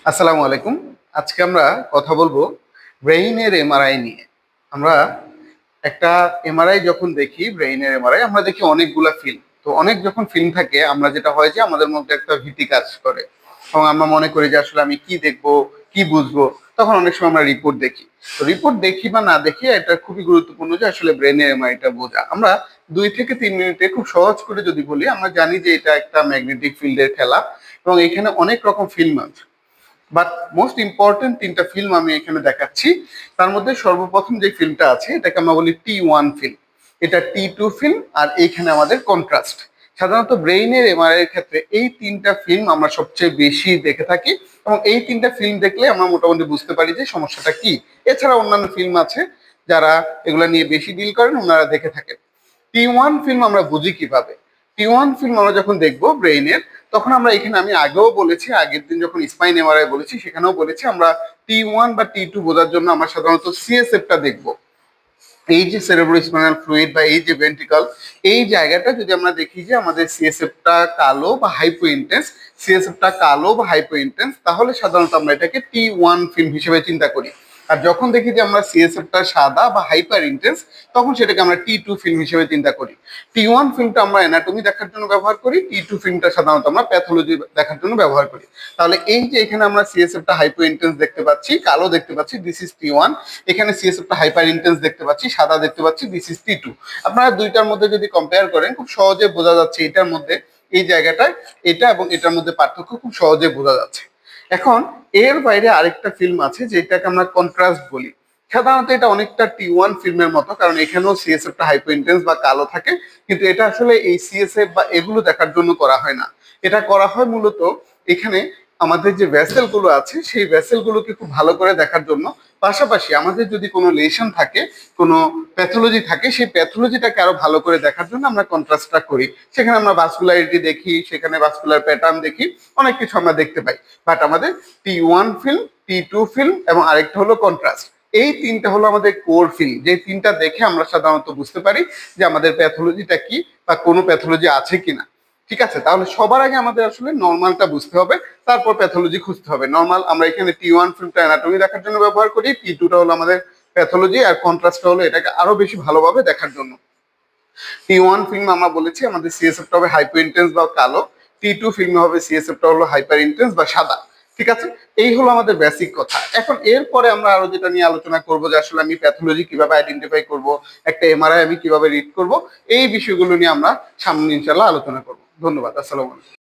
আসসালামু আলাইকুম। আজকে আমরা কথা বলবো ব্রেইনের এমআরআই নিয়ে। আমরা একটা এমআরআই যখন দেখি, ব্রেইনের এমআরআই আমরা দেখি অনেকগুলা ফিল্ম। তো অনেক যখন ফিল্ম থাকে আমরা যেটা হয় যে আমাদের মধ্যে একটা ভীতি কাজ করে এবং আমরা মনে করি যে আসলে আমি কি দেখবো, কি বুঝবো। তখন অনেক সময় আমরা রিপোর্ট দেখি। তো রিপোর্ট দেখি বা না দেখি এটা খুবই গুরুত্বপূর্ণ যে আসলে ব্রেইনের এমআরআইটা বোঝা। আমরা 2 থেকে 3 মিনিটে খুব সহজ করে যদি বলি, আমরা জানি যে এটা একটা ম্যাগনেটিক ফিল্ডের খেলা এবং এখানে অনেক রকম ফিল্ম আছে। বাট মোস্ট ইম্পর্টেন্ট 3টা ফিল্ম আমি এখানে দেখাচ্ছি। তার মধ্যে সর্বপ্রথম যে ফিল্মটা আছে এটাকে আমরা বলি T1 ফিল্ম, এটা T2 ফিল্ম, আর এইখানে আমাদের কন্ট্রাস্ট। সাধারণত ব্রেইনের এমআরআই এর ক্ষেত্রে এই 3টা ফিল্ম আমরা সবচেয়ে বেশি দেখে থাকি এবং এই 3টা ফিল্ম দেখলে আমরা মোটামুটি বুঝতে পারি যে সমস্যাটা কি। এছাড়া অন্যান্য ফিল্ম আছে যারা এগুলা নিয়ে বেশি ডিল করেন, ওনারা দেখে থাকেন। T1 ফিল্ম আমরা বুঝি কিভাবে? T1 ফিল্ম আমরা যখন দেখবো ব্রেইনের, তখন আমরা এখানে আমি আগেও বলেছি, আগের দিন যখন স্পাইন এমআরআই বলেছি সেখানেও বলেছি, আমরা T1 বা T2 বোঝার জন্য আমরা সাধারণত সিএসএফটা দেখবো। এই যে সেরেব্রোস্পাইনাল ফ্লুইড বা এই যে ভেন্ট্রিকল, এই জায়গাটা যদি আমরা দেখি যে আমাদের সিএসএফটা কালো বা হাইপো ইন্টেন্স, সিএসএফটা কালো বা হাইপো ইন্টেন্স, তাহলে সাধারণত আমরা এটাকে T1 ফিল্ম হিসেবে চিন্তা করি। আর যখন দেখি যে আমরা সিএসএফটা সাদা বা হাইপার ইন্টেন্স, তখন সেটাকে আমরা T2 ফিল্ম হিসেবে চিন্তা করি। T1 ফিল্মটা আমরা অ্যানাটমি দেখার জন্য ব্যবহার করি, T2 ফিল্মটা সাধারণত আমরা প্যাথোলজি দেখার জন্য ব্যবহার করি। তাহলে এই যে এখানে আমরা সিএসএফটা হাইপো ইন্টেন্স দেখতে পাচ্ছি, কালো দেখতে পাচ্ছি, দিস ইজ T1। এখানে সিএসএফটা হাইপার ইন্টেন্স দেখতে পাচ্ছি, সাদা দেখতে পাচ্ছি, দিস ইজ T2। আপনারা দুইটার মধ্যে যদি কম্পেয়ার করেন খুব সহজে বোঝা যাচ্ছে এটার মধ্যে, এই জায়গাটায় এটা এবং এটার মধ্যে পার্থক্য খুব সহজে বোঝা যাচ্ছে। এখন এর বাইরে আরেকটা ফিল্ম আছে যেটাকে আমরা কন্ট্রাস্ট বলি। সাধারণত এটা অনেকটা T1 ফিল্মের মতো, কারণ এখানেও সিএসএফটা হাইপো ইন্টেন্স বা কালো থাকে, কিন্তু এটা আসলে এই সিএসএফ বা এগুলো দেখার জন্য করা হয় না। এটা করা হয় মূলত এখানে আমাদের যে ভেসেল গুলো আছে সেই ভেসেল গুলোকে খুব ভালো করে দেখার জন্য। পাশাপাশি আমাদের যদি কোনো লেশন থাকে, কোনো প্যাথোলজি থাকে, সেই প্যাথোলজিটাকে আরো ভালো করে দেখার জন্য আমরা কন্ট্রাস্টটা করি। সেখানে আমরা ভাস্কুলারিটি দেখি, সেখানে ভাস্কুলার প্যাটার্ন দেখি, অনেক কিছু আমরা দেখতে পাই। বাট আমাদের T1 ফিল্ম, T2 ফিল্ম এবং আরেকটা হলো কন্ট্রাস্ট, এই 3টা হলো আমাদের কোর ফিল্ম, যে 3টা দেখে আমরা সাধারণত বুঝতে পারি যে আমাদের প্যাথোলজিটা কি বা কোনো প্যাথোলজি আছে কিনা। ঠিক আছে, তাহলে সবার আগে আমাদের আসলে নর্মালটা বুঝতে হবে, তারপর প্যাথোলজি খুঁজতে হবে। নর্মাল আমরা এখানে T1 ফিল্মটা অ্যানাটমি দেখার জন্য ব্যবহার করি, T2টা হলো আমাদের প্যাথোলজি, আর কন্ট্রাস্টটা হলো এটাকে আরো বেশি ভালোভাবে দেখার জন্য। T1 ফিল্ম আমরা বলেছি আমাদের সিএসএফটা হবে হাইপো ইন্টেন্স বা কালো, T2 ফিল্মে হবে সিএসএফটা হলো হাইপার ইন্টেন্স বা সাদা। ঠিক আছে, এই হলো আমাদের বেসিক কথা। এখন এরপরে আমরা আরো যেটা নিয়ে আলোচনা করব যে আসলে আমি প্যাথোলজি কিভাবে আইডেন্টিফাই করব, একটা এমআরআই আমি কিভাবে রিড করব, এই বিষয়গুলো নিয়ে আমরা সামনে ইনশাল্লাহ আলোচনা করব। ধন্যবাদ। আসসালামু আলাইকুম।